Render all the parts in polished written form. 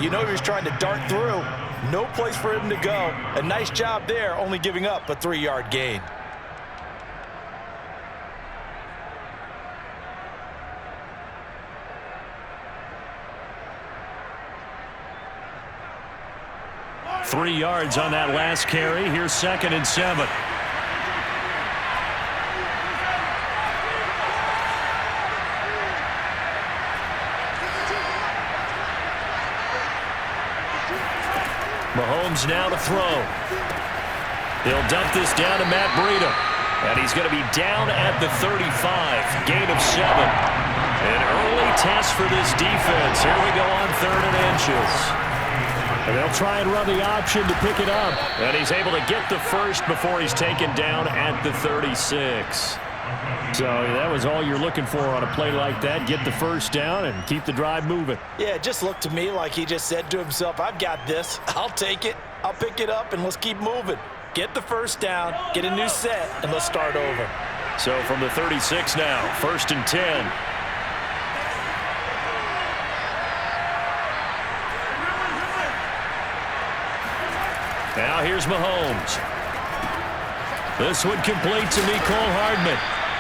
You know he was trying to dart through. No place for him to go. A nice job there, only giving up a 3-yard gain. Three yards on that last carry. Here's 2nd and 7. Mahomes now to throw. He'll dump this down to Matt Breida. And he's going to be down at the 35. Gain of 7. An early test for this defense. Here we go on 3rd and inches. And they'll try and run the option to pick it up. And he's able to get the first before he's taken down at the 36. So that was all you're looking for on a play like that. Get the first down and keep the drive moving. Yeah, it just looked to me like he just said to himself, I've got this. I'll take it. I'll pick it up, and let's keep moving. Get the first down, get a new set, and let's start over. So from the 36 now, 1st and 10. Now here's Mahomes. This one complete to Mecole Hardman.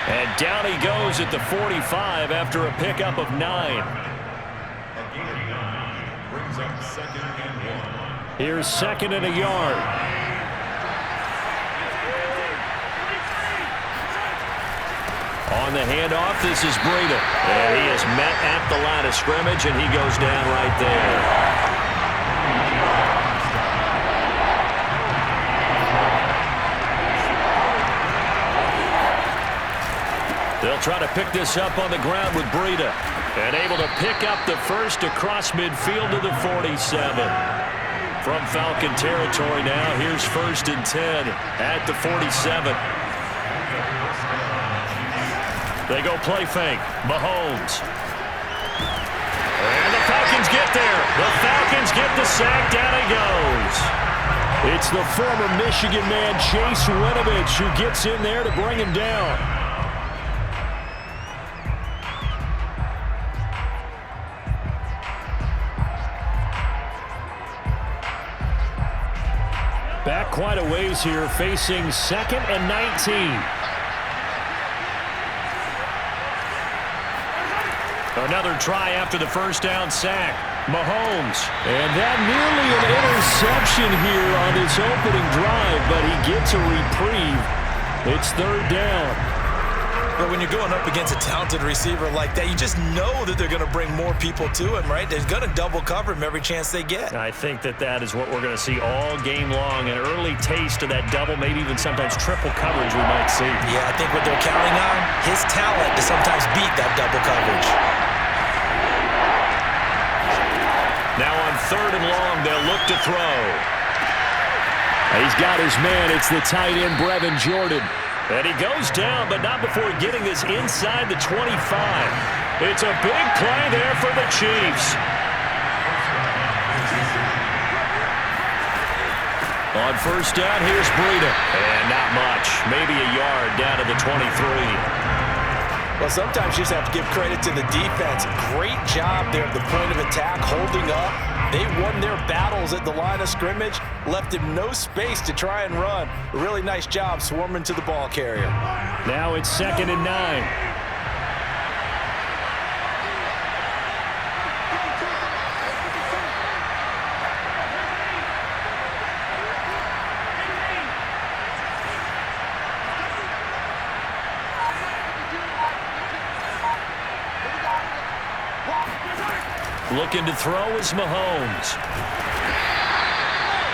And down he goes at the 45 after a pickup of 9. Brings up 2nd and 1. Here's 2nd and a yard. On the handoff, this is Breida. And he is met at the line of scrimmage, and he goes down right there. They'll try to pick this up on the ground with Breida. And able to pick up the first across midfield to the 47. From Falcon territory now, here's 1st and 10 at the 47. They go play fake. Mahomes. And the Falcons get there. The Falcons get the sack. Down he goes. It's the former Michigan man, Chase Winovich, who gets in there to bring him down. Back quite a ways here, facing 2nd and 19. Another try after the first down sack. Mahomes. And that nearly an interception here on this opening drive, but he gets a reprieve. It's 3rd down. But when you're going up against a talented receiver like that, you just know that they're going to bring more people to him, right? They're going to double cover him every chance they get. I think that is what we're going to see all game long. An early taste of that double, maybe even sometimes triple coverage we might see. Yeah, I think what they're counting on, his talent to sometimes beat that double coverage. Now on 3rd and long, they'll look to throw. He's got his man. It's the tight end, Brevin Jordan. And he goes down, but not before getting this inside the 25. It's a big play there for the Chiefs. On 1st down, here's Breida. And not much. Maybe a yard down to the 23. Well, sometimes you just have to give credit to the defense. Great job there at the point of attack, holding up. They won their battles at the line of scrimmage, left him no space to try and run. A really nice job swarming to the ball carrier. Now it's 2nd and 9. Looking to throw is Mahomes.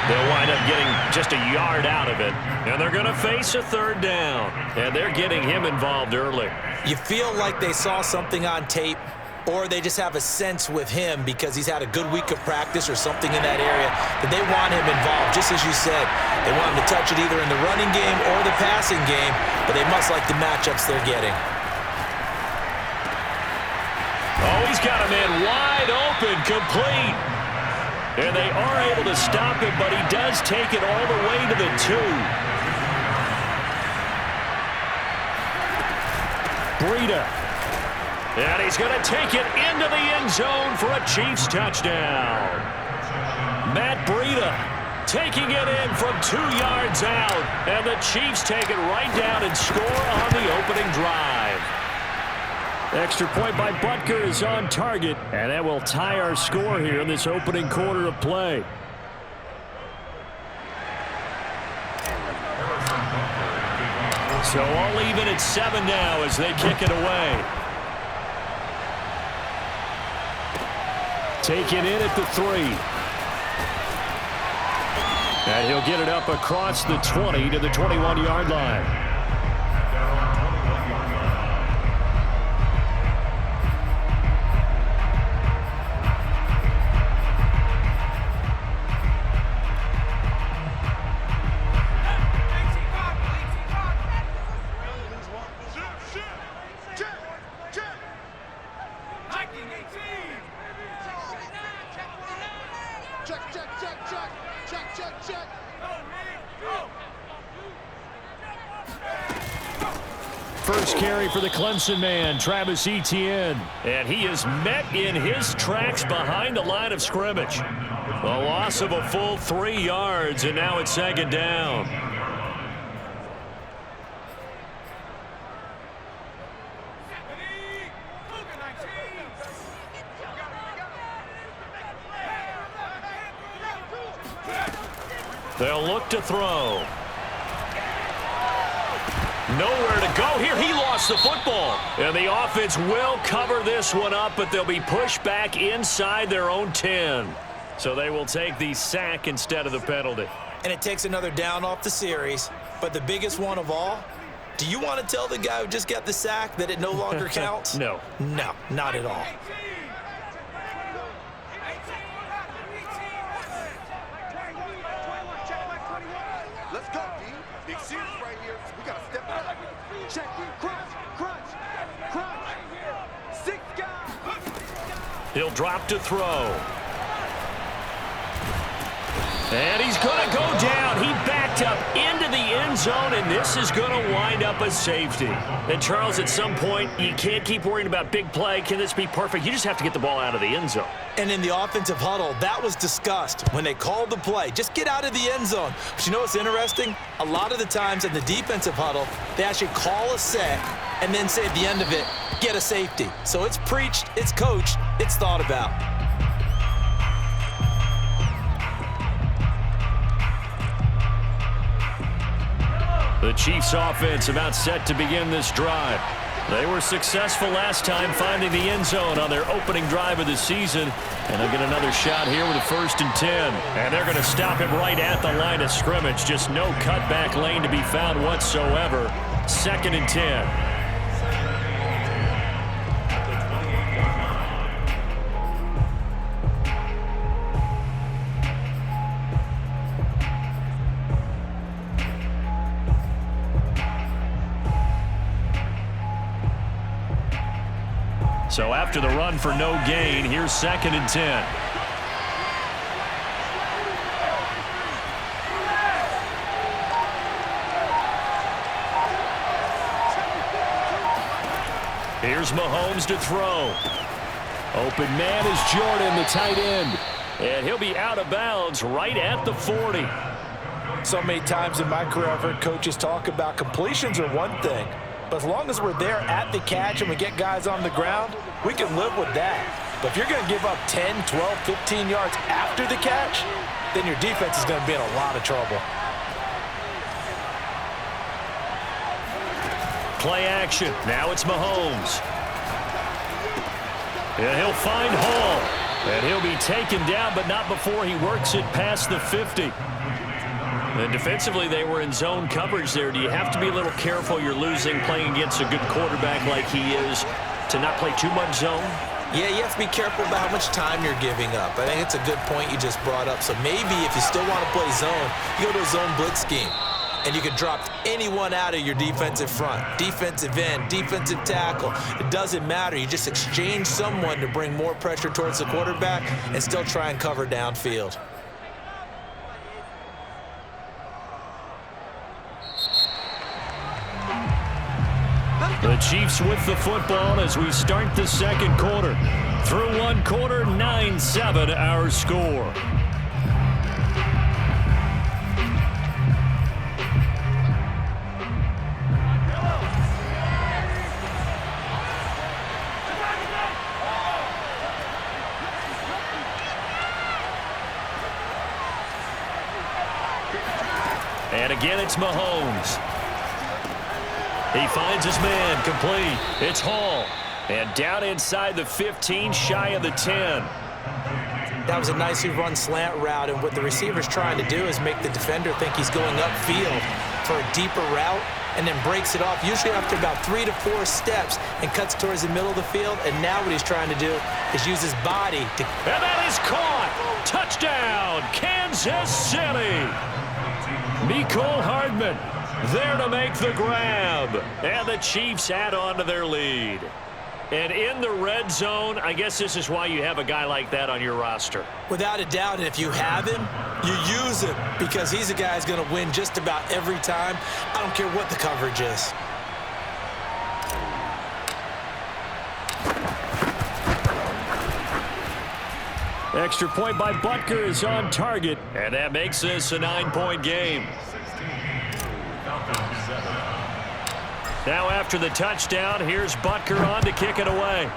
They'll wind up getting just a yard out of it. And they're going to face a 3rd down. And they're getting him involved early. You feel like they saw something on tape, or they just have a sense with him because he's had a good week of practice or something in that area that they want him involved. Just as you said, they want him to touch it either in the running game or the passing game, but they must like the matchups they're getting. Oh, he's got a man wide open, complete. And they are able to stop him, but he does take it all the way to the 2. Breida. And he's going to take it into the end zone for a Chiefs touchdown. taking it in from 2 yards out. And the Chiefs take it right down and score on the opening drive. Extra point by Butker is on target, and that will tie our score here in this opening quarter of play. So all even at 7 now as they kick it away. Take it in at the 3. And he'll get it up across the 20 to the 21-yard line. First carry for the Clemson man, Travis Etienne. And he is met in his tracks behind the line of scrimmage. A loss of a full 3 yards, and now it's 2nd down. They'll look to throw. Nowhere to go here. He lost the football. And the offense will cover this one up, but they'll be pushed back inside their own 10. So they will take the sack instead of the penalty. And it takes another down off the series. But the biggest one of all, do you want to tell the guy who just got the sack that it no longer counts? No. No, not at all. Let's go, D. Big series right here. We got to step it up. Check. Crunch. 6 guys. He'll drop to throw. And he's going to go down. He backed up into the end zone, and this is going to wind up a safety. And, Charles, at some point, you can't keep worrying about big play. Can this be perfect? You just have to get the ball out of the end zone. And in the offensive huddle, that was discussed when they called the play. Just get out of the end zone. But you know what's interesting? A lot of the times in the defensive huddle, they actually call a set and then say at the end of it, get a safety. So it's preached, it's coached, it's thought about. The Chiefs offense about set to begin this drive. They were successful last time finding the end zone on their opening drive of the season. And they'll get another shot here with a 1st and 10. And they're going to stop it right at the line of scrimmage. Just no cutback lane to be found whatsoever. 2nd and 10. So after the run for no gain, here's 2nd and 10. Here's Mahomes to throw. Open man is Jordan, the tight end. And he'll be out of bounds right at the 40. So many times in my career, I've heard coaches talk about completions are one thing. But as long as we're there at the catch and we get guys on the ground, we can live with that. But if you're going to give up 10, 12, 15 yards after the catch, then your defense is going to be in a lot of trouble. Play action. Now it's Mahomes. And he'll find Hall. And he'll be taken down, but not before he works it past the 50. And defensively, they were in zone coverage there. Do you have to be a little careful? You're losing playing against a good quarterback like he is to not play too much zone? Yeah, you have to be careful about how much time you're giving up. I think it's a good point you just brought up. So maybe if you still want to play zone, you go to a zone blitz scheme. And you can drop anyone out of your defensive front. Defensive end, defensive tackle. It doesn't matter. You just exchange someone to bring more pressure towards the quarterback and still try and cover downfield. The Chiefs with the football as we start the 2nd quarter. Through 1 quarter, 9-7 our score. And again, it's Mahomes. He finds his man, complete. It's Hall. And down inside the 15, shy of the 10. That was a nicely run slant route, and what the receiver's trying to do is make the defender think he's going upfield for a deeper route, and then breaks it off, usually after about 3 to 4 steps, and cuts towards the middle of the field. And now what he's trying to do is use his body to... And that is caught! Touchdown, Kansas City! Mecole Hardman there to make the grab. And the Chiefs add on to their lead. And in the red zone, I guess this is why you have a guy like that on your roster. Without a doubt, and if you have him, you use him, because he's a guy who's going to win just about every time. I don't care what the coverage is. Extra point by Butker is on target, and that makes this a 9-point game. Now after the touchdown, here's Butker on to kick it away.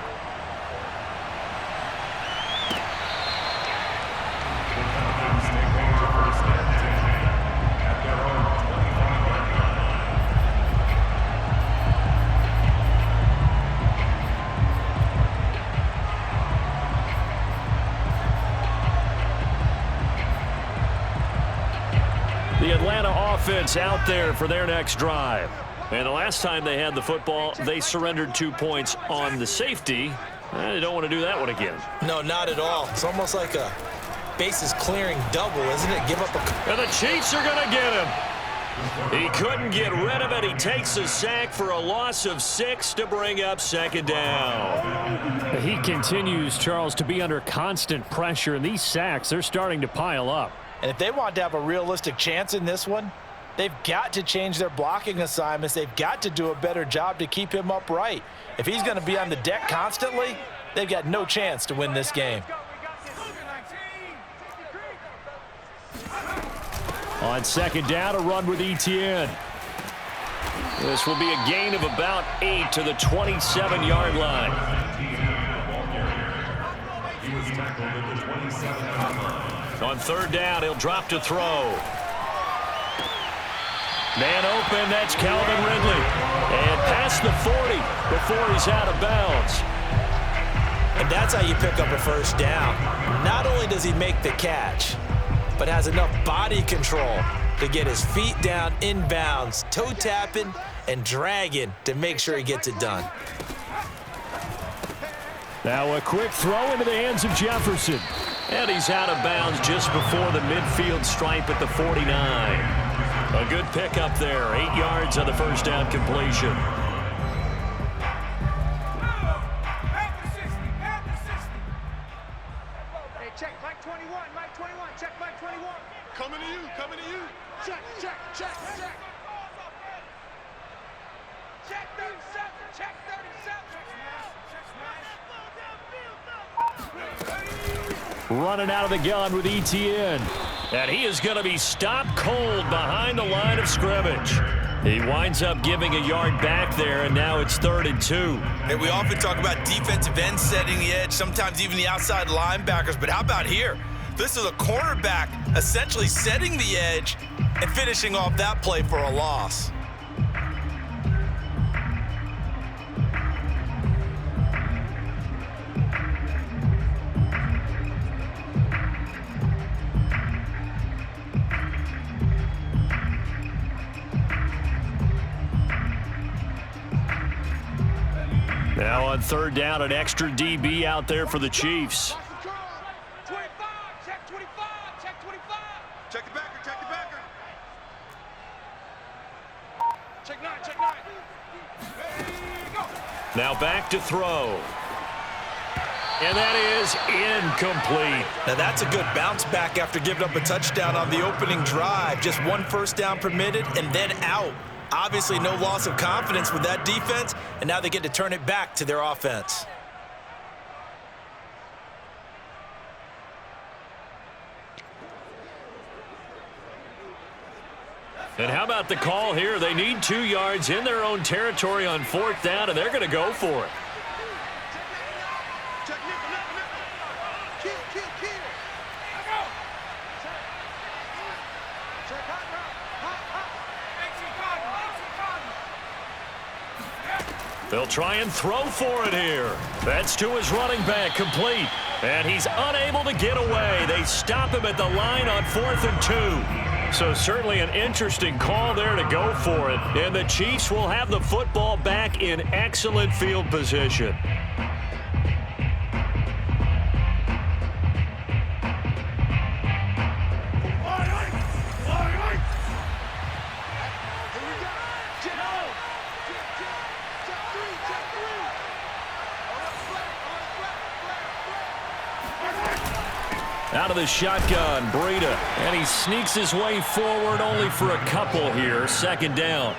The Atlanta offense out there for their next drive. And the last time they had the football, they surrendered 2 points on the safety. They don't want to do that one again. No, not at all. It's almost like a bases clearing double, isn't it? Give up a... And the Chiefs are going to get him. He couldn't get rid of it. He takes a sack for a loss of 6 to bring up second down. He continues, Charles, to be under constant pressure, and these sacks, they're starting to pile up. And if they want to have a realistic chance in this one, they've got to change their blocking assignments. They've got to do a better job to keep him upright. If he's going to be on the deck constantly, they've got no chance to win this game. On second down, a run with Etienne. This will be a gain of about 8 to the 27-yard line. He was tackled at the 27-yard line. On third down, he'll drop to throw. Man open, that's Calvin Ridley. And past the 40 before he's out of bounds. And that's how you pick up a first down. Not only does he make the catch, but has enough body control to get his feet down inbounds, toe tapping and dragging to make sure he gets it done. Now a quick throw into the hands of Jefferson. And he's out of bounds just before the midfield stripe at the 49. A good pickup there, 8 yards on the first down completion. Hey, check Mike 21, Mike 21, check Mike 21. Coming to you, coming to you. Check, check, check, check. Check 37, check 37. Running out of the gun with Etienne. And he is going to be stopped cold behind the line of scrimmage. He winds up giving a yard back there, and now it's 3rd and 2. Hey, we often talk about defensive ends setting the edge, sometimes even the outside linebackers, but how about here? This is a cornerback essentially setting the edge and finishing off that play for a loss. Now on third down, an extra DB out there for the Chiefs. 25, check 25, check 25. Check the backer, check the backer. Check 9, check 9. Ready, go. Now back to throw. And that is incomplete. Now that's a good bounce back after giving up a touchdown on the opening drive. Just 1 first down permitted and then out. Obviously no loss of confidence with that defense, and now they get to turn it back to their offense. And how about the call here? They need 2 yards in their own territory on 4th down, and they're going to go for it. Check nickel. Kill. Check hot route. Hot. They'll try and throw for it here. That's to his running back, complete. And he's unable to get away. They stop him at the line on 4th and 2. So certainly an interesting call there to go for it. And the Chiefs will have the football back in excellent field position. Out of the shotgun, Breida, and he sneaks his way forward only for a couple here. 2nd down.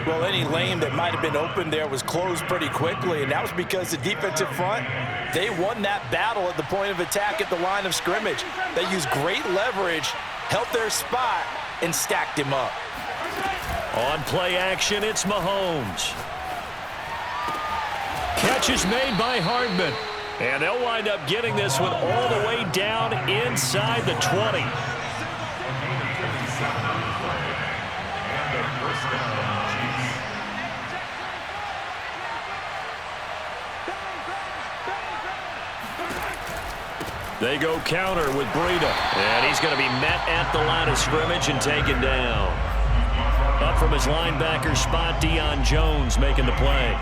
Well, any lane that might have been open there was closed pretty quickly, and that was because the defensive front, they won that battle at the point of attack at the line of scrimmage. They used great leverage, held their spot, and stacked him up. On play action, it's Mahomes. Catch is made by Hardman. And they'll wind up getting this one all the way down inside the 20. They go counter with Breida. And he's going to be met at the line of scrimmage and taken down. Up from his linebacker spot, Deion Jones making the play.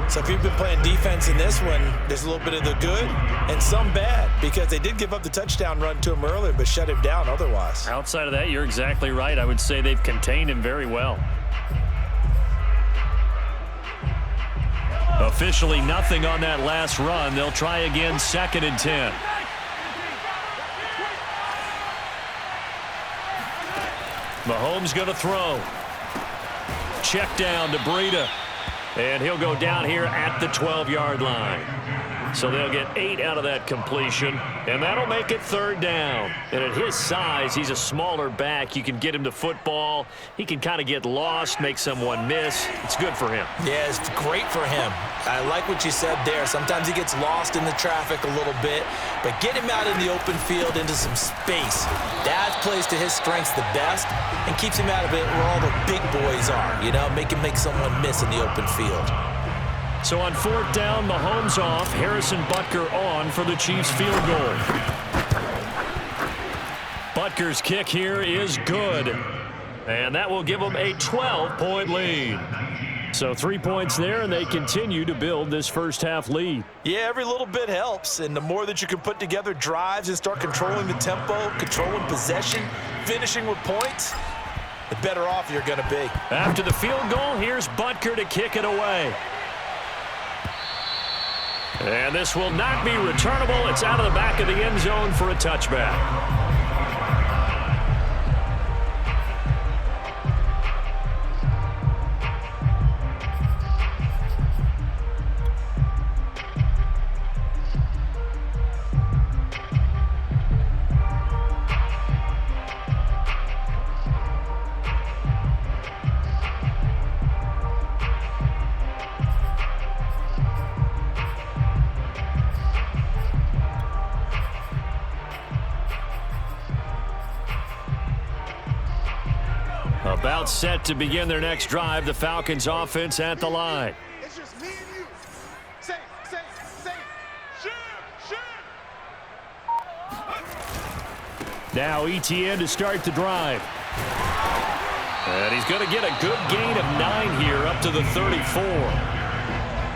So if you've been playing defense in this one, there's a little bit of the good and some bad, because they did give up the touchdown run to him earlier but shut him down otherwise. Outside of that, you're exactly right. I would say they've contained him very well. Officially nothing on that last run. They'll try again, 2nd and 10. Mahomes going to throw. Check down to Breida. And he'll go down here at the 12-yard line. So they'll get 8 out of that completion, and that'll make it 3rd down. And at his size, he's a smaller back. You can get him to football. He can kind of get lost, make someone miss. It's good for him. Yeah, it's great for him. I like what you said there. Sometimes he gets lost in the traffic a little bit, but get him out in the open field into some space. That plays to his strengths the best and keeps him out of it where all the big boys are, you know, make him make someone miss in the open field. So on 4th down, Mahomes off, Harrison Butker on for the Chiefs field goal. Butker's kick here is good, and that will give them a 12-point lead. So 3 points there, and they continue to build this first half lead. Yeah, every little bit helps, and the more that you can put together drives and start controlling the tempo, controlling possession, finishing with points, the better off you're going to be. After the field goal, here's Butker to kick it away. And this will not be returnable. It's out of the back of the end zone for a touchback. About set to begin their next drive. The Falcons offense at the line. It's just me and you. Say. Shoot. Now ETN to start the drive. And he's going to get a good gain of 9 here up to the 34.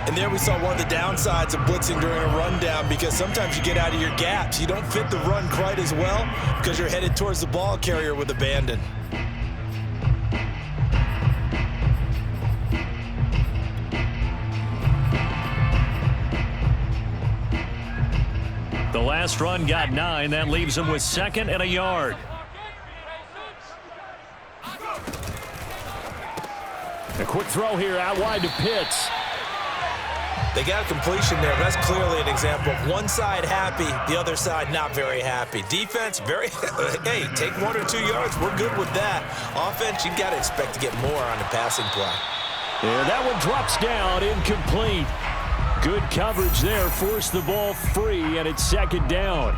And there we saw one of the downsides of blitzing during a rundown, because sometimes you get out of your gaps. You don't fit the run quite as well because you're headed towards the ball carrier with abandon. The last run got 9. That leaves him with 2nd and a yard. A quick throw here out wide to Pitts. They got a completion there. That's clearly an example of one side happy, the other side not very happy. Defense, very, hey, take 1 or 2 yards. We're good with that. Offense, you got to expect to get more on the passing play. Yeah, that one drops down, incomplete. Good coverage there, forced the ball free, and it's 2nd down.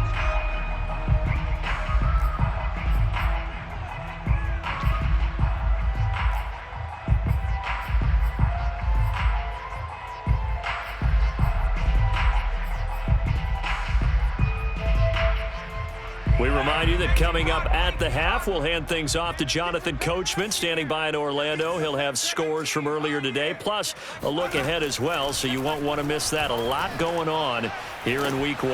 We remind you that coming up at the half, we'll hand things off to Jonathan Coachman, standing by in Orlando. He'll have scores from earlier today, plus a look ahead as well, so you won't want to miss that. A lot going on here in Week 1.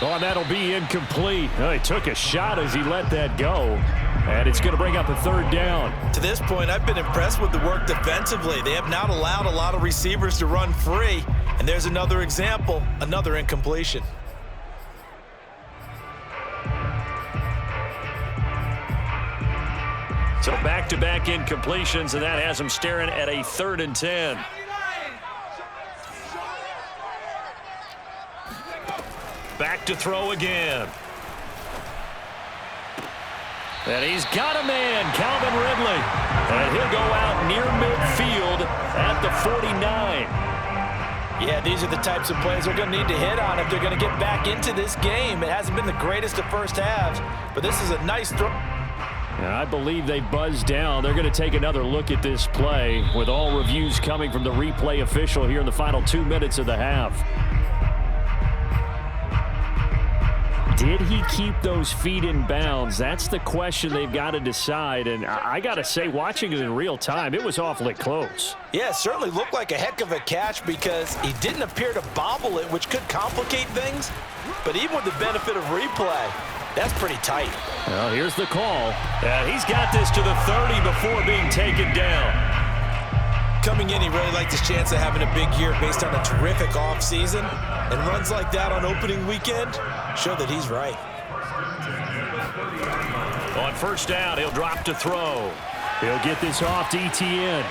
Oh, and that'll be incomplete. Oh, he took a shot as he let that go, and it's going to bring up a third down. To this point, I've been impressed with the work defensively. They have not allowed a lot of receivers to run free, and there's another example, another incompletion. So back-to-back incompletions, and that has him staring at a 3rd and 10. Back to throw again. And he's got a man, Calvin Ridley. And he'll go out near midfield at the 49. Yeah, these are the types of plays they're going to need to hit on if they're going to get back into this game. It hasn't been the greatest of first halves, but this is a nice throw. I believe they buzzed down. They're going to take another look at this play with all reviews coming from the replay official here in the final 2 minutes of the half. Did he keep those feet in bounds? That's the question they've got to decide. And I got to say, watching it in real time, it was awfully close. Yeah, it certainly looked like a heck of a catch because he didn't appear to bobble it, which could complicate things. But even with the benefit of replay, that's pretty tight. Well, here's the call. He's got this to the 30 before being taken down. Coming in, he really liked his chance of having a big year based on a terrific offseason. And runs like that on opening weekend show that he's right. On first down, he'll drop to throw. He'll get this off to ETN.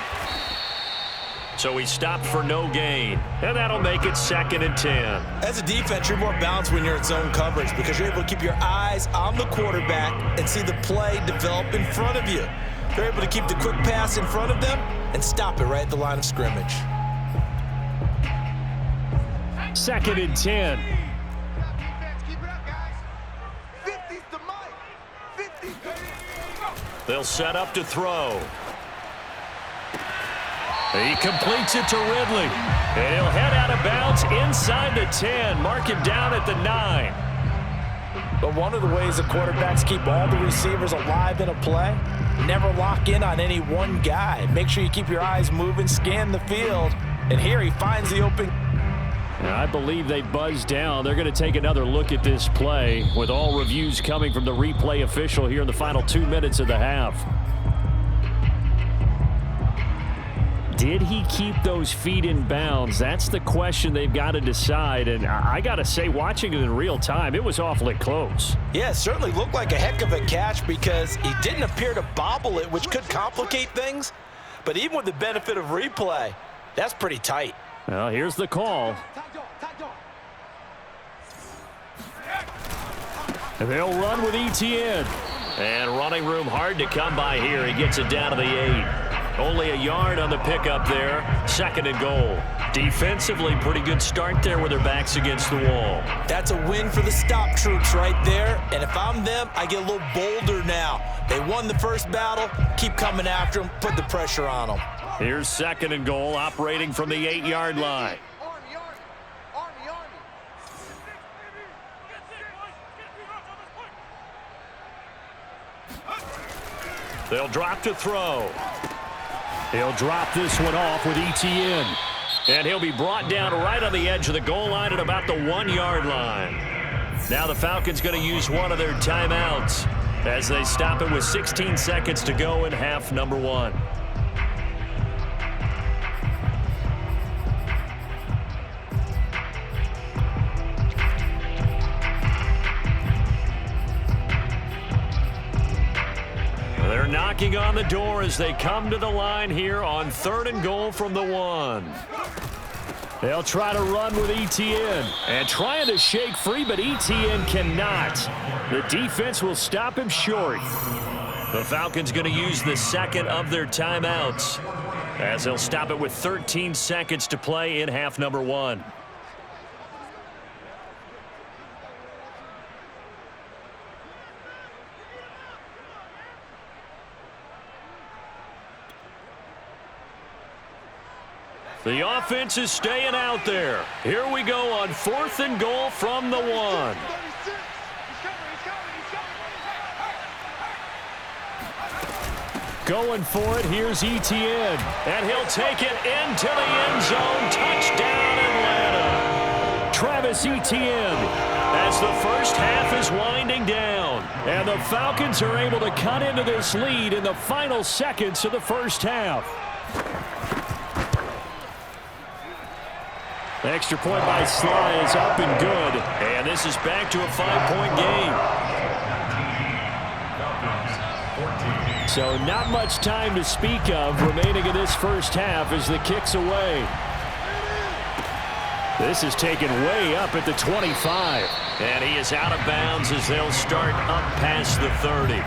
So he stopped for no gain. And that'll make it 2nd and 10. As a defense, you're more balanced when you're in zone coverage because you're able to keep your eyes on the quarterback and see the play develop in front of you. You're able to keep the quick pass in front of them and stop it right at the line of scrimmage. 2nd and 10. They'll set up to throw. He completes it to Ridley. And he'll head out of bounds inside the 10. Mark him down at the 9. But one of the ways the quarterbacks keep all the receivers alive in a play, never lock in on any one guy. Make sure you keep your eyes moving, scan the field. And here he finds the open. I believe they buzzed down. They're going to take another look at this play with all reviews coming from the replay official here in the final 2 minutes of the half. Did he keep those feet in bounds? That's the question they've got to decide. And I got to say, watching it in real time, it was awfully close. Yeah, it certainly looked like a heck of a catch because he didn't appear to bobble it, which could complicate things. But even with the benefit of replay, that's pretty tight. Well, here's the call. They'll run with ETN. And running room hard to come by here. He gets it down to the 8. Only a yard on the pickup there. 2nd and goal. Defensively, pretty good start there with their backs against the wall. That's a win for the stop troops right there. And if I'm them, I get a little bolder now. They won the first battle. Keep coming after them. Put the pressure on them. Here's 2nd and goal, operating from the 8-yard line. They'll drop to throw. He'll drop this one off with ETN. And he'll be brought down right on the edge of the goal line at about the 1-yard line. Now the Falcons going to use one of their timeouts as they stop it with 16 seconds to go in half number 1. They're knocking on the door as they come to the line here on 3rd and goal from the 1. They'll try to run with ETN. And trying to shake free, but ETN cannot. The defense will stop him short. The Falcons going to use the 2nd of their timeouts as they'll stop it with 13 seconds to play in half number 1. The offense is staying out there. Here we go on 4th and goal from the 1. Going for it, here's Etienne. And he'll take it into the end zone. Touchdown, Atlanta. Travis Etienne. As the first half is winding down. And the Falcons are able to cut into this lead in the final seconds of the first half. The extra point by Sly is up and good. And this is back to a 5-point game. So not much time to speak of remaining in this first half as the kick's away. This is taken way up at the 25. And he is out of bounds as they'll start up past the 30.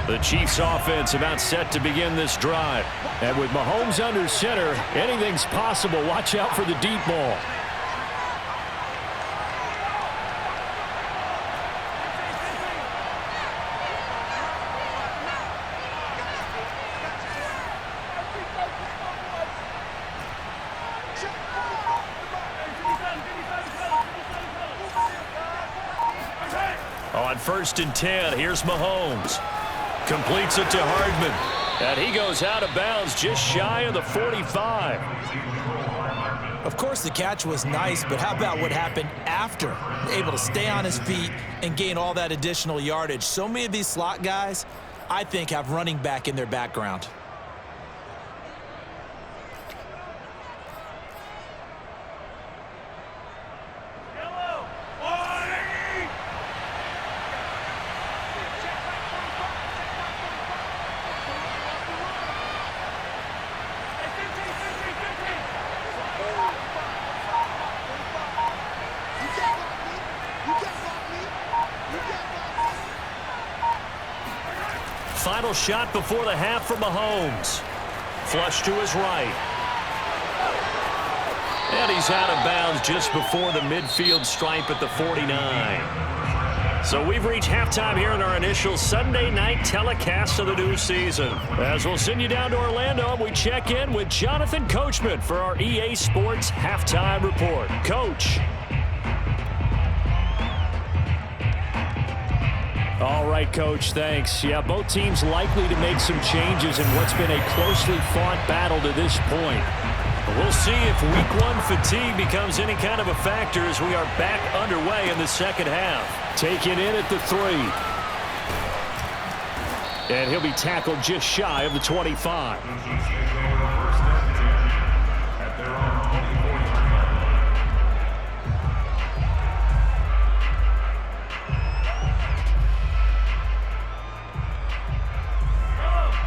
The Chiefs offense about set to begin this drive. And with Mahomes under center, anything's possible. Watch out for the deep ball. On 1st and 10, here's Mahomes. Completes it to Hardman. And he goes out of bounds just shy of the 45. Of course, the catch was nice, but how about what happened after? Able to stay on his feet and gain all that additional yardage. So many of these slot guys, I think, have running back in their background. Final shot before the half for Mahomes. Flush to his right. And he's out of bounds just before the midfield stripe at the 49. So we've reached halftime here in our initial Sunday night telecast of the new season. As we'll send you down to Orlando, we check in with Jonathan Coachman for our EA Sports Halftime Report. Coach. All right, Coach, thanks. Yeah, both teams likely to make some changes in what's been a closely fought battle to this point. We'll see if Week 1 fatigue becomes any kind of a factor as we are back underway in the second half. Taken in at the 3. And he'll be tackled just shy of the 25.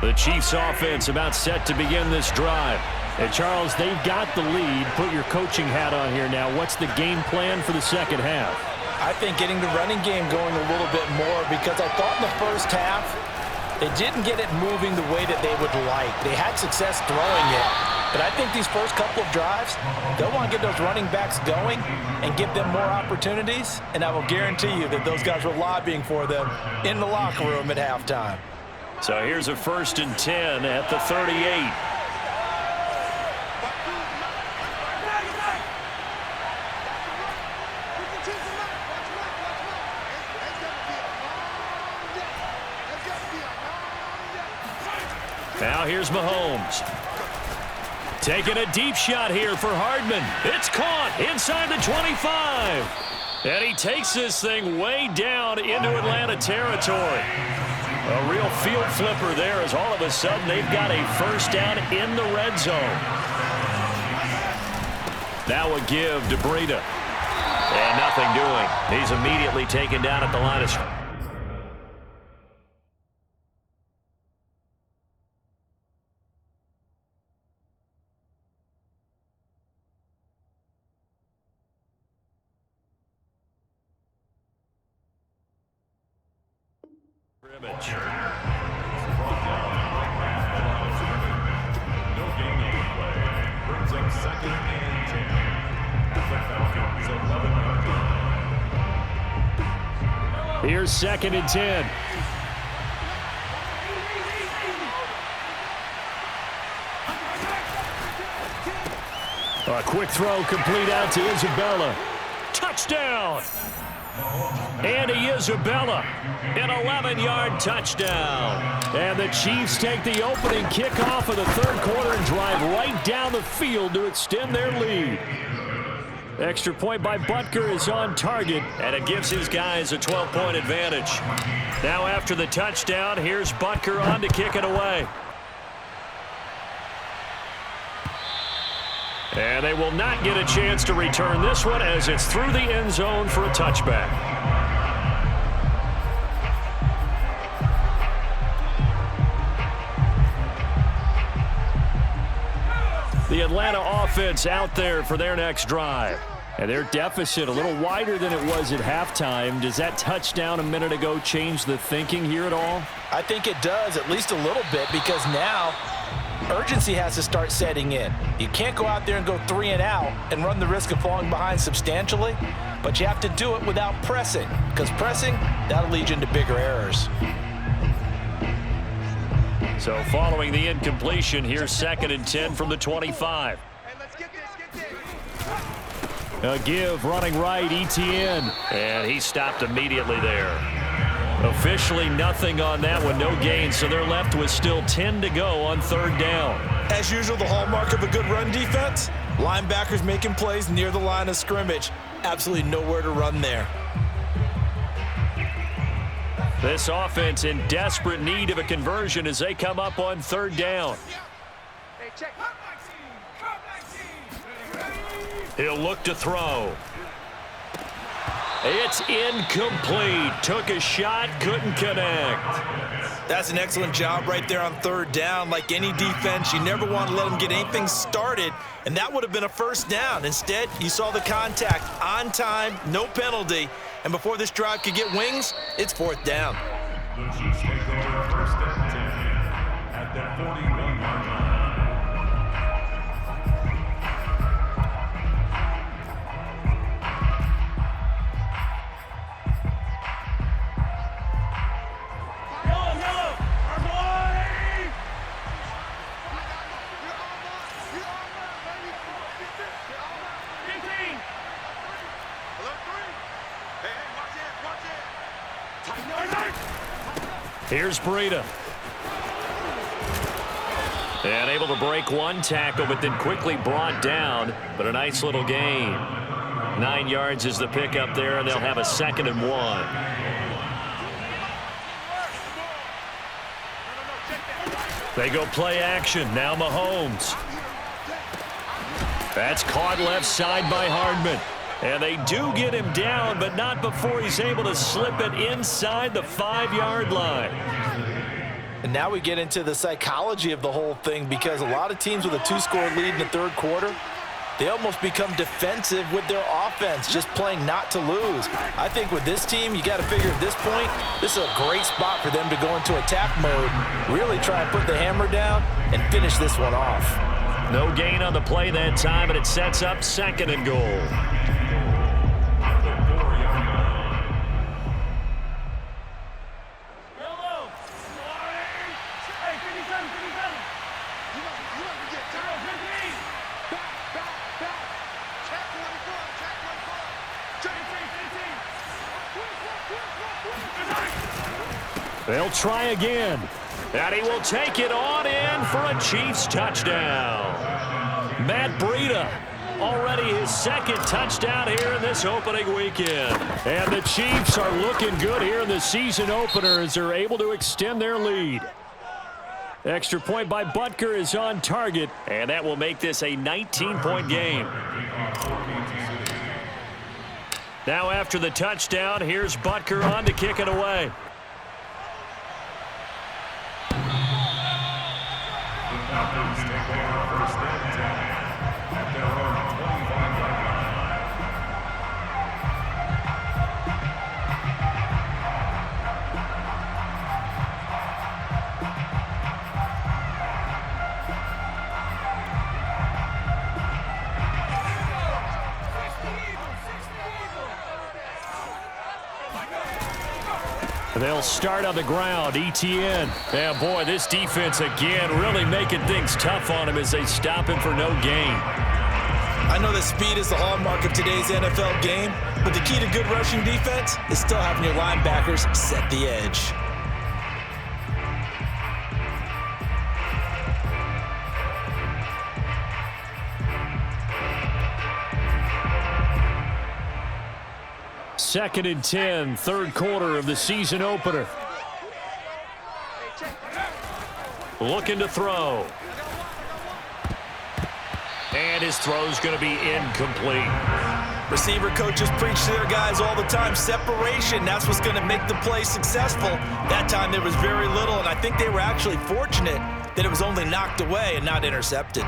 The Chiefs offense about set to begin this drive. And Charles, they've got the lead. Put your coaching hat on here now. What's the game plan for the second half? I think getting the running game going a little bit more, because I thought in the first half they didn't get it moving the way that they would like. They had success throwing it, but I think these first couple of drives, they'll want to get those running backs going and give them more opportunities, and I will guarantee you that those guys were lobbying for them in the locker room at halftime. So here's a 1st and 10 at the 38. Now here's Mahomes. Taking a deep shot here for Hardman. It's caught inside the 25. And he takes this thing way down into Atlanta territory. A real field flipper there as all of a sudden they've got a first down in the red zone. Now a give to Breida. And nothing doing. He's immediately taken down at the line of scrimmage. No gain on the play. Brings up 2nd and 10. The Falcons 11-yard line. Here's 2nd and 10. A quick throw complete out to Isabella. Touchdown! Andy Isabella, an 11-yard touchdown. And the Chiefs take the opening kickoff of the third quarter and drive right down the field to extend their lead. Extra point by Butker is on target, and it gives his guys a 12-point advantage. Now after the touchdown, here's Butker on to kick it away. And they will not get a chance to return this one as it's through the end zone for a touchback. The Atlanta offense out there for their next drive. And their deficit a little wider than it was at halftime. Does that touchdown a minute ago change the thinking here at all? I think it does, at least a little bit, because now urgency has to start setting in. You can't go out there and go 3 and out and run the risk of falling behind substantially, but you have to do it without pressing, because pressing, that'll lead you into bigger errors. So following the incompletion, here's 2nd and 10 from the 25. Hey, let's get this, A give running right, Etienne. And he stopped immediately there. Officially nothing on that one, no gain, so they're left with still 10 to go on 3rd down. As usual, the hallmark of a good run defense, linebackers making plays near the line of scrimmage. Absolutely nowhere to run there. This offense in desperate need of a conversion as they come up on 3rd down. Hey, check. He'll look to throw. It's incomplete. Took a shot, couldn't connect. That's an excellent job right there on 3rd down. Like any defense, you never want to let them get anything started, and that would have been a 1st down. Instead, you saw the contact on time, no penalty, and before this drive could get wings, it's 4th down. The Chiefs take over 1st and 10 at the 41-yard line. Here's Breida. And able to break one tackle, but then quickly brought down. But a nice little gain. 9 yards is the pickup there, and they'll have a 2nd and 1. They go play action. Now Mahomes. That's caught left side by Hardman. And they do get him down, but not before he's able to slip it inside the 5-yard line. And now we get into the psychology of the whole thing, because a lot of teams with a 2-score lead in the 3rd quarter, they almost become defensive with their offense, just playing not to lose. I think with this team, you got to figure at this point, this is a great spot for them to go into attack mode, really try and put the hammer down and finish this one off. No gain on the play that time, and it sets up 2nd and goal. They'll try again. And he will take it on in for a Chiefs touchdown. Matt Breida, already his 2nd touchdown here in this opening weekend. And the Chiefs are looking good here in the season opener as they're able to extend their lead. Extra point by Butker is on target, and that will make this a 19-point game. Now after the touchdown, here's Butker on to kick it away. Falcons take over 1st and 10 at their own 25-yard They'll start on the ground. ETN. Yeah, boy, this defense again really making things tough on him as they stop him for no gain. I know that speed is the hallmark of today's NFL game, but the key to good rushing defense is still having your linebackers set the edge. Second and 10, third quarter of the season opener. Looking to throw. And his throw's going to be incomplete. Receiver coaches preach to their guys all the time. Separation, that's what's going to make the play successful. That time there was very little, and I think they were actually fortunate that it was only knocked away and not intercepted.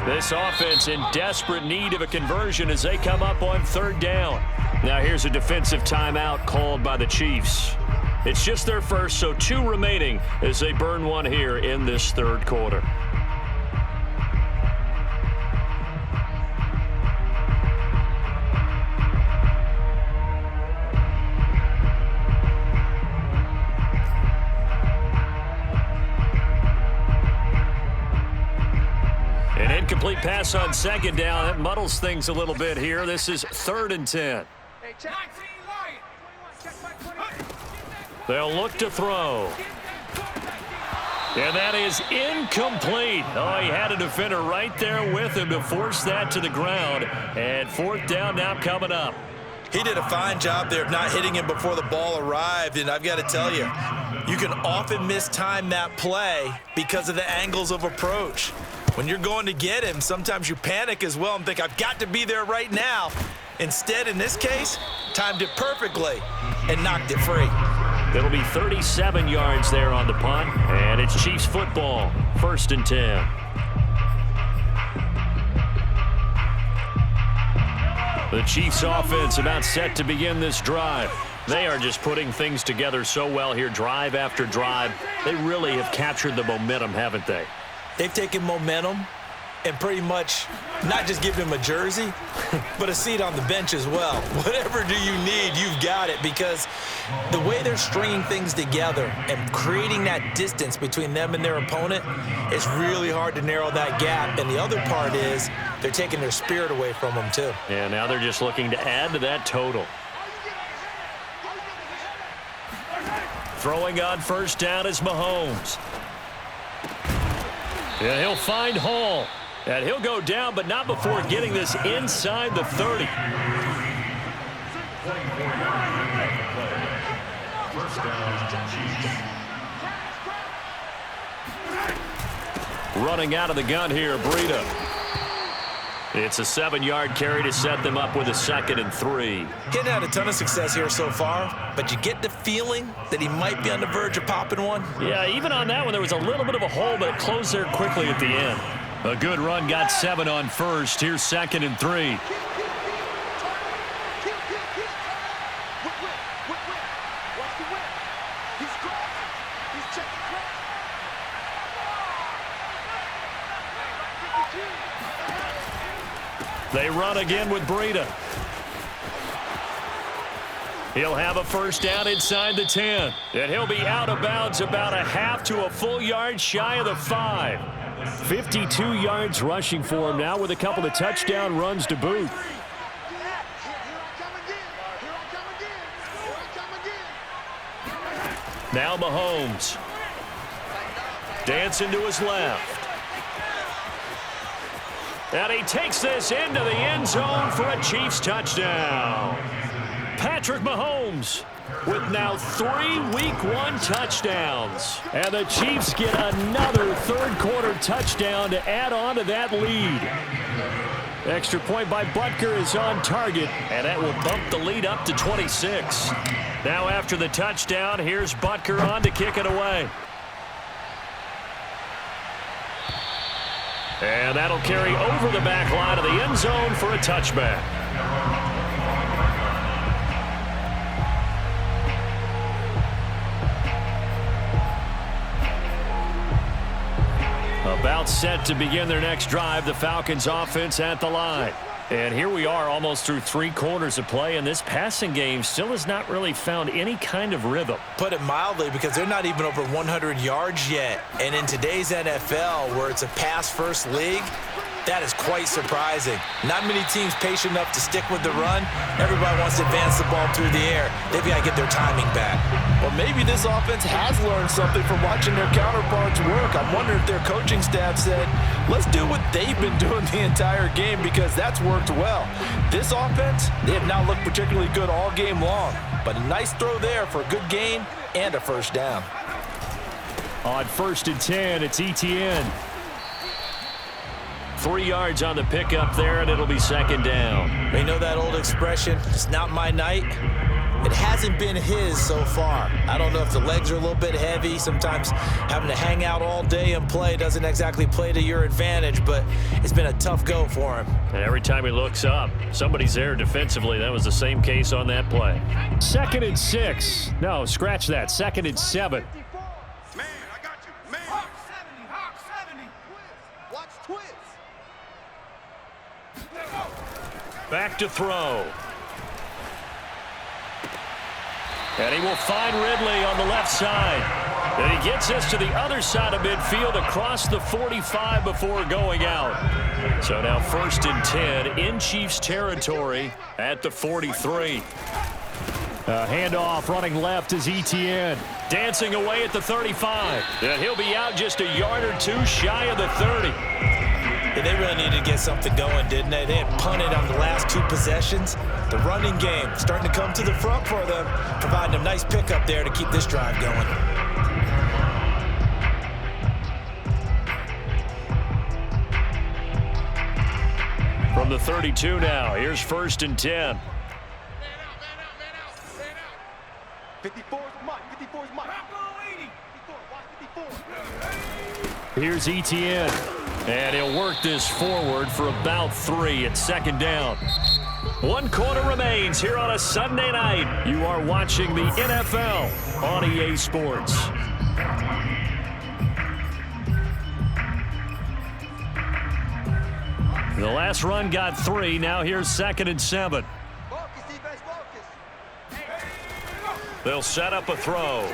This offense in desperate need of a conversion as they come up on third down. Now here's a defensive timeout called by the Chiefs. It's just their first, so 2 remaining as they burn one here in this third quarter. Incomplete pass on second down. That muddles things a little bit here. This is 3rd and 10. They'll look to throw. And that is incomplete. Oh, he had a defender right there with him to force that to the ground. And 4th down now coming up. He did a fine job there of not hitting him before the ball arrived, and I've got to tell you, you can often mistime that play because of the angles of approach. When you're going to get him, sometimes you panic as well and think, I've got to be there right now. Instead, in this case, timed it perfectly and knocked it free. It'll be 37 yards there on the punt, and it's Chiefs football, 1st and 10. The Chiefs offense about set to begin this drive. They are just putting things together so well here, drive after drive. They really have captured the momentum, haven't they? They've taken momentum and pretty much not just given him a jersey, but a seat on the bench as well. Whatever do you need, you've got it, because the way they're stringing things together and creating that distance between them and their opponent is really hard to narrow that gap. And the other part is they're taking their spirit away from them too. Yeah, now they're just looking to add to that total. Throwing on first down is Mahomes. Yeah, he'll find Hall. And he'll go down, but not before getting this inside the 30. Running out of the gun here, Breida. It's a 7-yard carry to set them up with a 2nd and 3. Getting had a ton of success here so far, but you get the feeling that he might be on the verge of popping one. Yeah, even on that one, there was a little bit of a hole, but it closed there quickly at the end. A good run, got 7 on first. Here's 2nd and 3. They run again with Breida. He'll have a first down inside the 10. And he'll be out of bounds about a half to a full yard shy of the 5. 52 yards rushing for him now with a couple of touchdown runs to boot. Now Mahomes. Dancing to his left. And he takes this into the end zone for a Chiefs touchdown. Patrick Mahomes with now 3 Week 1 touchdowns. And the Chiefs get another third-quarter touchdown to add on to that lead. Extra point by Butker is on target, and that will bump the lead up to 26. Now after the touchdown, here's Butker on to kick it away. And that'll carry over the back line of the end zone for a touchback. It's set to begin their next drive. The Falcons offense at the line. And here we are almost through 3 quarters of play, and this passing game still has not really found any kind of rhythm. Put it mildly, because they're not even over 100 yards yet. And in today's NFL, where it's a pass-first league, that is quite surprising. Not many teams patient enough to stick with the run. Everybody wants to advance the ball through the air. They've got to get their timing back. Or maybe this offense has learned something from watching their counterparts work. I'm wondering if their coaching staff said, let's do what they've been doing the entire game, because that's worked well. This offense, they have not looked particularly good all game long. But a nice throw there for a good gain and a first down. On 1st and 10, it's Etienne. 3 yards on the pickup there, and it'll be 2nd down. You know that old expression, it's not my night? It hasn't been his so far. I don't know if the legs are a little bit heavy. Sometimes having to hang out all day and play doesn't exactly play to your advantage, but it's been a tough go for him. And every time he looks up, somebody's there defensively. That was the same case on that play. 2nd and 6. No, scratch that. 2nd and 7. Man, I got you. Man. Hawk 70. Watch twins. Back to throw. And he will find Ridley on the left side. And he gets us to the other side of midfield across the 45 before going out. So now 1st and 10 in Chiefs territory at the 43. Handoff running left is Etienne. Dancing away at the 35. And he'll be out just a yard or two shy of the 30. Yeah, they really needed to get something going, didn't they? They had punted on the last 2 possessions. The running game starting to come to the front for them, providing a nice pickup there to keep this drive going. From the 32 now, here's 1st and 10. 54 is Mike. 54 is Mike. 54, watch 54. Here's Etienne. And he'll work this forward for about 3 at 2nd down. 1 quarter remains here on a Sunday night. You are watching the NFL on EA Sports. The last run got 3. Now here's 2nd and 7. Focus, defense, focus. They'll set up a throw.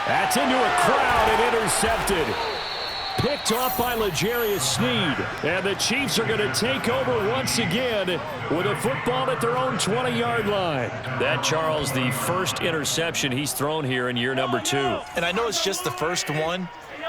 That's into a crowd and intercepted. Picked off by L'Jarius Sneed. And the Chiefs are going to take over once again with a football at their own 20-yard line. That, Charles, the first interception he's thrown here in year number 2. And I know it's just the first one,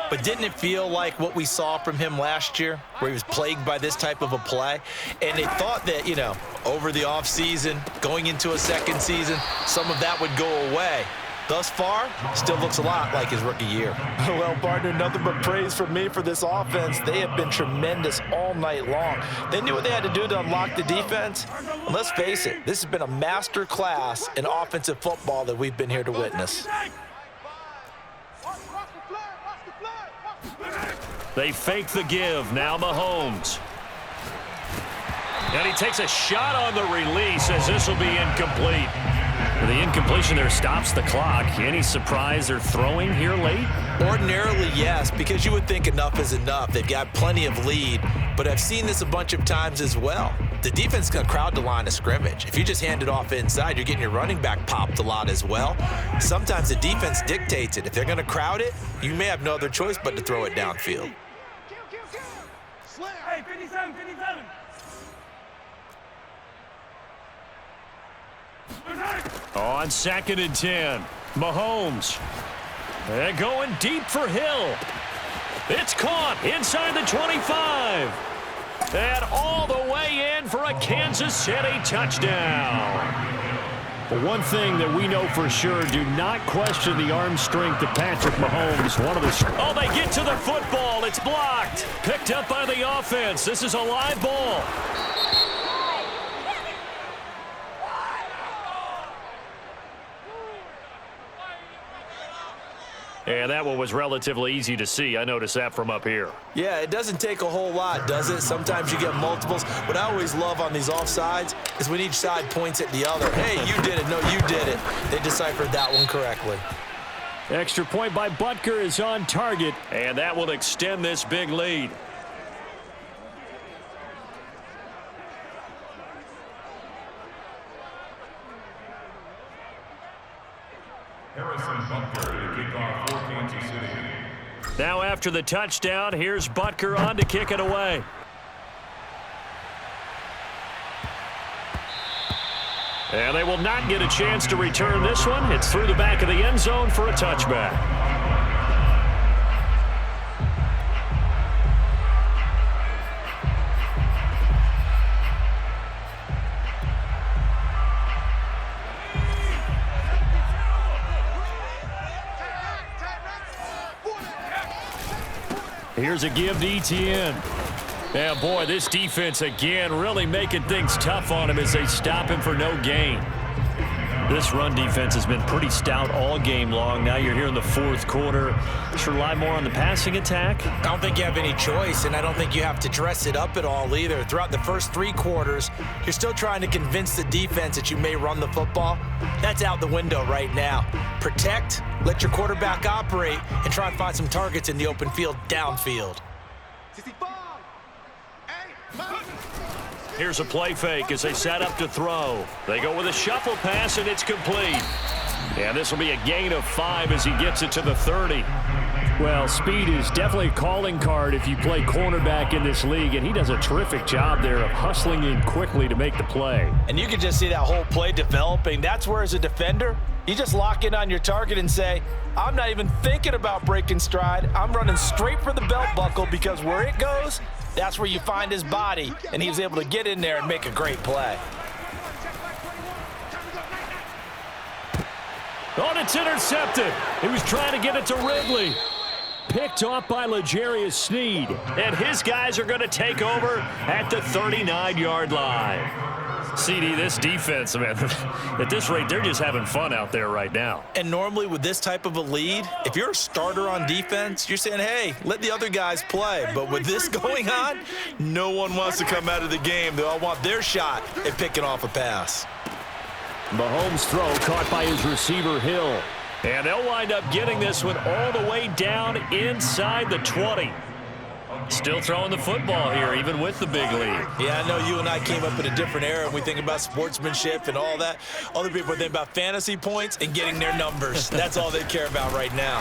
but didn't it feel like what we saw from him last year, where he was plagued by this type of a play? And they thought that, you know, over the offseason, going into a second season, some of that would go away. Thus far, still looks a lot like his rookie year. Well, partner, nothing but praise from me for this offense. They have been tremendous all night long. They knew what they had to do to unlock the defense. And let's face it, this has been a master class in offensive football that we've been here to witness. They fake the give. Now Mahomes. And he takes a shot on the release as this will be incomplete. The incompletion there stops the clock. Any surprise they're throwing here late? Ordinarily, yes, because you would think enough is enough. They've got plenty of lead, but I've seen this a bunch of times as well. The defense is going to crowd the line of scrimmage. If you just hand it off inside, you're getting your running back popped a lot as well. Sometimes the defense dictates it. If they're going to crowd it, you may have no other choice but to throw it downfield. Hey, 57, 57. On 2nd and 10, Mahomes. They're going deep for Hill. It's caught inside the 25. And all the way in for a Kansas City touchdown. But one thing that we know for sure, do not question the arm strength of Patrick Mahomes. Oh, they get to the football. It's blocked. Picked up by the offense. This is a live ball. And that one was relatively easy to see. I noticed that from up here. Yeah, it doesn't take a whole lot, does it? Sometimes you get multiples. What I always love on these offsides is when each side points at the other. Hey, you did it. No, you did it. They deciphered that one correctly. Extra point by Butker is on target. And that will extend this big lead. Harrison Butker to kick off for Kansas City. Now after the touchdown, here's Butker on to kick it away. And they will not get a chance to return this one. It's through the back of the end zone for a touchback. Here's a give to Etienne. Yeah, boy, this defense again really making things tough on him as they stop him for no gain. This run defense has been pretty stout all game long. Now you're here in the fourth quarter. Should rely more on the passing attack. I don't think you have any choice, and I don't think you have to dress it up at all either. Throughout the first 3 quarters, you're still trying to convince the defense that you may run the football. That's out the window right now. Protect, let your quarterback operate, and try and find some targets in the open field downfield. Here's a play fake as they set up to throw. They go with a shuffle pass, and it's complete. And this will be a gain of 5 as he gets it to the 30. Well, speed is definitely a calling card if you play cornerback in this league, and he does a terrific job there of hustling in quickly to make the play. And you can just see that whole play developing. That's where, as a defender, you just lock in on your target and say, I'm not even thinking about breaking stride. I'm running straight for the belt buckle, because where it goes, that's where you find his body, and he was able to get in there and make a great play. Oh, it's intercepted. He was trying to get it to Ridley. Picked off by L'Jarius Sneed. And his guys are going to take over at the 39-yard line. CD, this defense, man, at this rate, they're just having fun out there right now. And normally with this type of a lead, if you're a starter on defense, you're saying, hey, let the other guys play. But with this going on, no one wants to come out of the game. They all want their shot at picking off a pass. Mahomes' throw caught by his receiver, Hill. And they'll wind up getting this one all the way down inside the 20. Still throwing the football here, even with the big lead. Yeah, I know you and I came up in a different era, and we think about sportsmanship and all that. Other people think about fantasy points and getting their numbers. That's all they care about right now.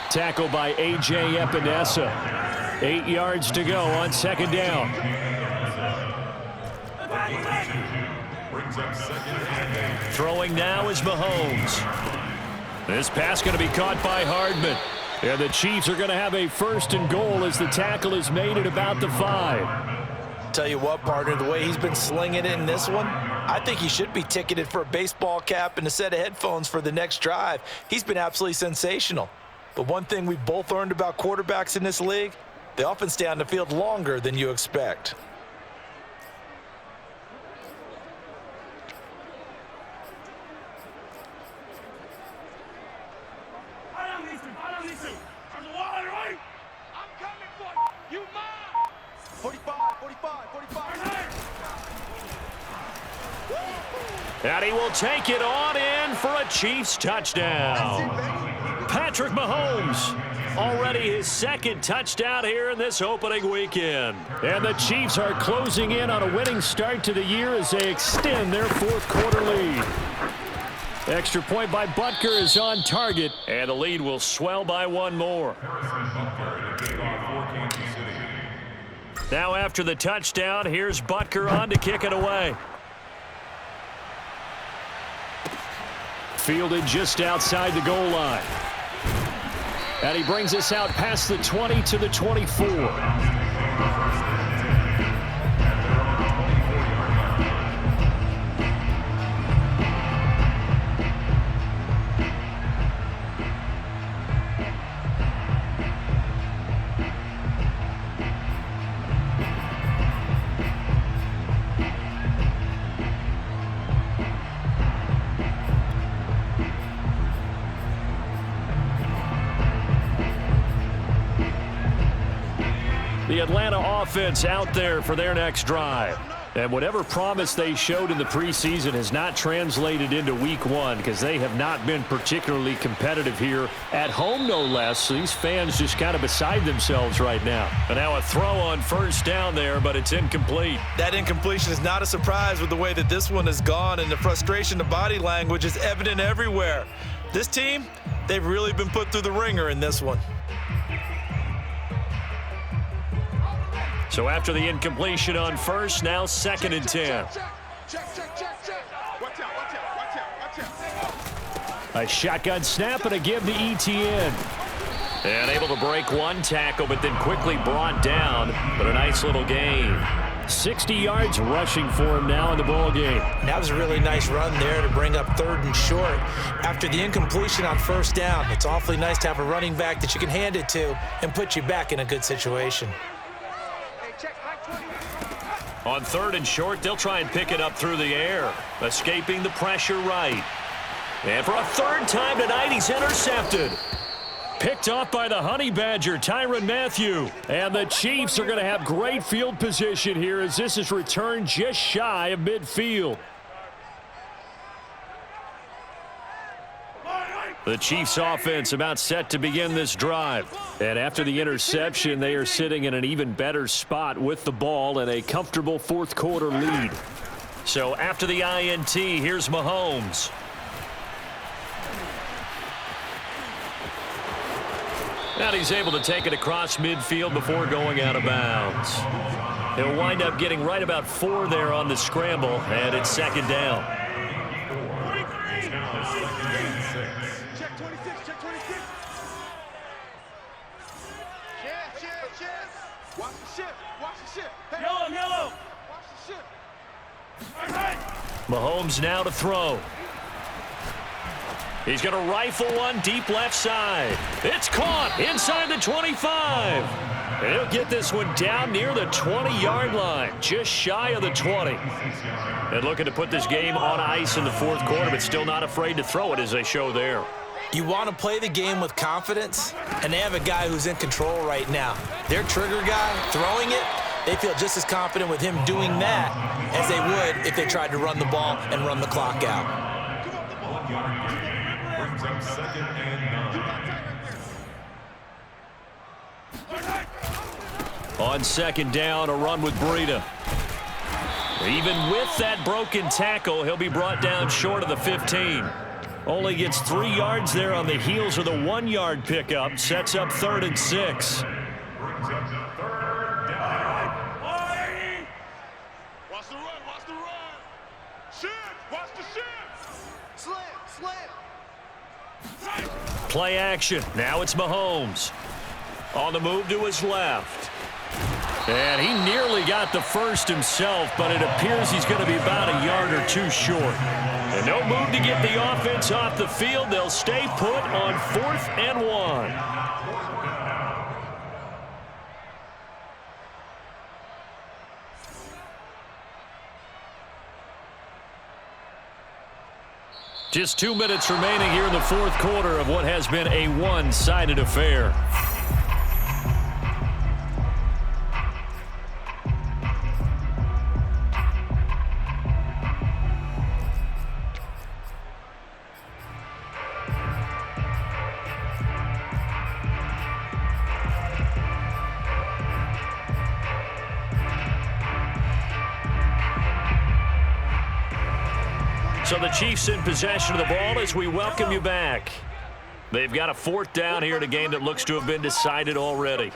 Tackle by A.J. Epinesa. 8 yards to go on second down. Throwing now is Mahomes. This pass going to be caught by Hardman. And the Chiefs are going to have a first and goal as the tackle is made at about the 5. Tell you what, partner, the way he's been slinging it in this one, I think he should be ticketed for a baseball cap and a set of headphones for the next drive. He's been absolutely sensational. But one thing we've both learned about quarterbacks in this league, they often stay on the field longer than you expect. And he will take it on in for a Chiefs touchdown. Patrick Mahomes, already his second touchdown here in this opening weekend. And the Chiefs are closing in on a winning start to the year as they extend their fourth quarter lead. Extra point by Butker is on target. And the lead will swell by one more. Now after the touchdown, here's Butker on to kick it away. Fielded just outside the goal line. And he brings us out past the 20 to the 24. The Atlanta offense out there for their next drive. And whatever promise they showed in the preseason has not translated into week one because they have not been particularly competitive here at home, no less. So these fans just kind of beside themselves right now. And now a throw on first down there, but it's incomplete. That incompletion is not a surprise with the way that this one has gone, and the frustration, the body language is evident everywhere. This team, they've really been put through the ringer in this one. So after the incompletion on first, now 2nd and 10. Check. Watch out. A shotgun snap and a give to ETN. And able to break one tackle, but then quickly brought down. But a nice little gain. 60 yards rushing for him now in the ball game. That was a really nice run there to bring up 3rd and short. After the incompletion on first down, it's awfully nice to have a running back that you can hand it to and put you back in a good situation. On 3rd and short, they'll try and pick it up through the air. Escaping the pressure right. And for a 3rd time tonight, he's intercepted. Picked off by the Honey Badger, Tyrann Mathieu. And the Chiefs are going to have great field position here as this is returned just shy of midfield. The Chiefs offense about set to begin this drive. And after the interception, they are sitting in an even better spot with the ball and a comfortable 4th quarter lead. So after the INT, here's Mahomes. And he's able to take it across midfield before going out of bounds. He'll wind up getting right about 4 there on the scramble, and it's 2nd down. Check 26. Watch the ship. Hey. Yellow. Watch the ship. Mahomes now to throw. He's going to rifle one deep left side. It's caught inside the 25. And he'll get this one down near the 20-yard line, just shy of the 20. And looking to put this game on ice in the 4th quarter, but still not afraid to throw it as they show there. You want to play the game with confidence, and they have a guy who's in control right now. Their trigger guy throwing it, they feel just as confident with him doing that as they would if they tried to run the ball and run the clock out. Brings up 2nd and 9. On 2nd down, a run with Breida. Even with that broken tackle, he'll be brought down short of the 15. Only gets 3 yards there on the heels of the 1-yard pickup. Sets up 3rd and 6. Brings up 3rd down. Watch the run. Shit, watch the shit. Slam. Play action. Now it's Mahomes. On the move to his left. And he nearly got the first himself, but it appears he's going to be about a yard or 2 short. And no move to get the offense off the field. They'll stay put on 4th and 1. Just 2 minutes remaining here in the 4th quarter of what has been a one-sided affair. So the Chiefs in possession of the ball as we welcome you back. They've got a 4th down here in a game that looks to have been decided already.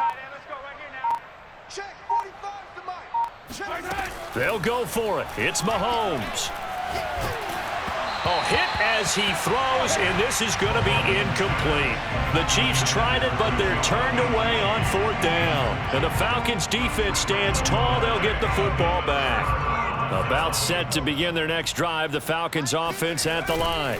Check 45 to Mike. They'll go for it. It's Mahomes. Oh, hit as he throws, and this is going to be incomplete. The Chiefs tried it, but they're turned away on 4th down. And the Falcons' defense stands tall. They'll get the football back. About set to begin their next drive, the Falcons offense at the line.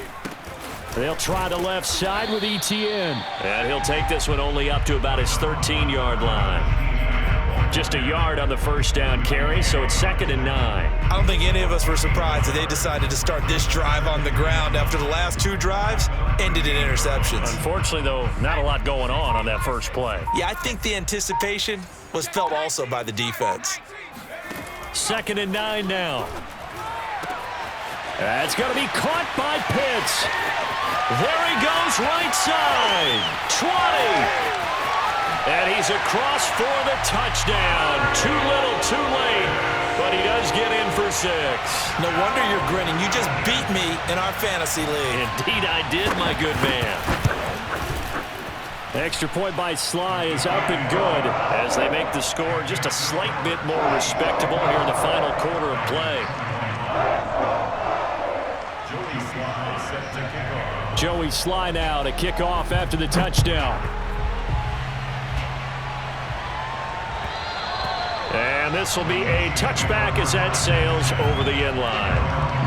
They'll try the left side with ETN. And he'll take this one only up to about his 13-yard line. Just a yard on the first down carry, so it's 2nd and 9. I don't think any of us were surprised that they decided to start this drive on the ground after the last 2 drives ended in interceptions. Unfortunately, though, not a lot going on that first play. Yeah, I think the anticipation was felt also by the defense. 2nd and 9 now. That's going to be caught by Pitts. There he goes, right side. 20. And he's across for the touchdown. Too little, too late. But he does get in for 6. No wonder you're grinning. You just beat me in our fantasy league. Indeed I did, my good man. Extra point by Sly is up and good as they make the score just a slight bit more respectable here in the final quarter of play. Joey Sly now to kick off after the touchdown. And this will be a touchback as that sails over the end line.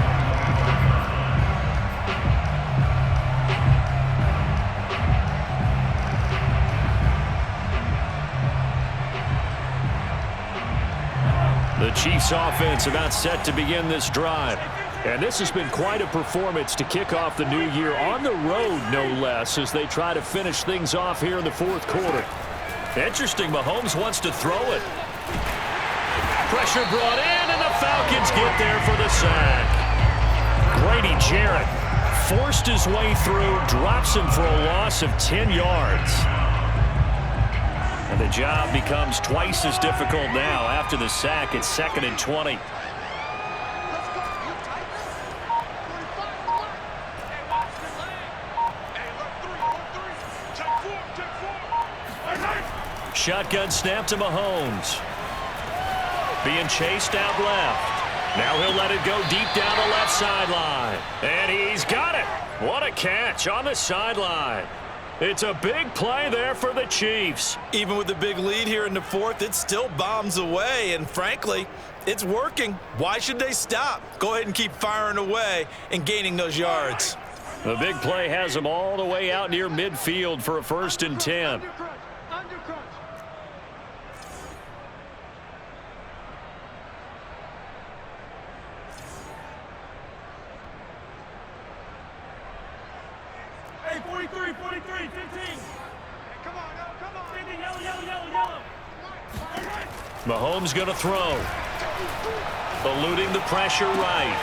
The Chiefs offense about set to begin this drive. And this has been quite a performance to kick off the new year on the road, no less, as they try to finish things off here in the 4th quarter. Interesting, Mahomes wants to throw it. Pressure brought in, and the Falcons get there for the sack. Grady Jarrett forced his way through, drops him for a loss of 10 yards. And the job becomes twice as difficult now after the sack. It's 2nd and 20. Shotgun snap to Mahomes. Being chased out left. Now he'll let it go deep down the left sideline. And he's got it. What a catch on the sideline. It's a big play there for the Chiefs. Even with the big lead here in the 4th, it still bombs away. And frankly, it's working. Why should they stop? Go ahead and keep firing away and gaining those yards. The big play has them all the way out near midfield for a 1st and 10. Hey, 43, 15. Come on. 50, yellow. Mahomes going to throw. Eluding the pressure right.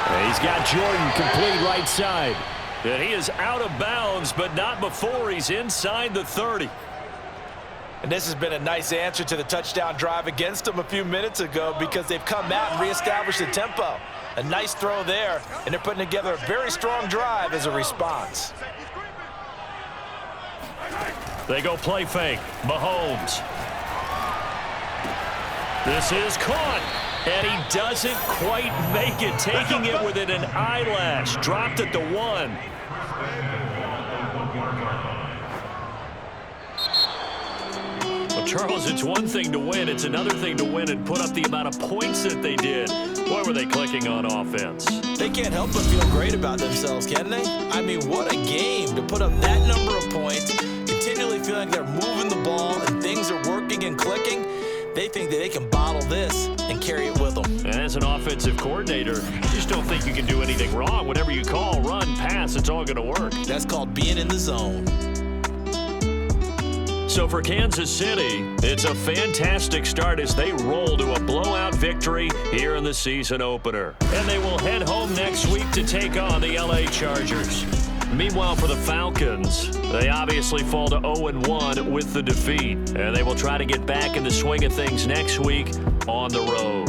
And he's got Jordan complete right side. And he is out of bounds, but not before he's inside the 30. And this has been a nice answer to the touchdown drive against them a few minutes ago because they've come out and reestablished the tempo. A nice throw there, and they're putting together a very strong drive as a response. They go play fake. Mahomes. This is caught. And he doesn't quite make it, taking it within an eyelash. Dropped at the 1. Well, Charles, it's one thing to win. It's another thing to win and put up the amount of points that they did. Boy, were they clicking on offense. They can't help but feel great about themselves, can they? I mean, what a game to put up that number of points, continually feeling they're moving the ball and things are working and clicking. They think that they can bottle this and carry it with them. And as an offensive coordinator, you just don't think you can do anything wrong. Whatever you call, run, pass, it's all going to work. That's called being in the zone. So for Kansas City, it's a fantastic start as they roll to a blowout victory here in the season opener. And they will head home next week to take on the LA Chargers. Meanwhile, for the Falcons, they obviously fall to 0-1 with the defeat. And they will try to get back in the swing of things next week on the road.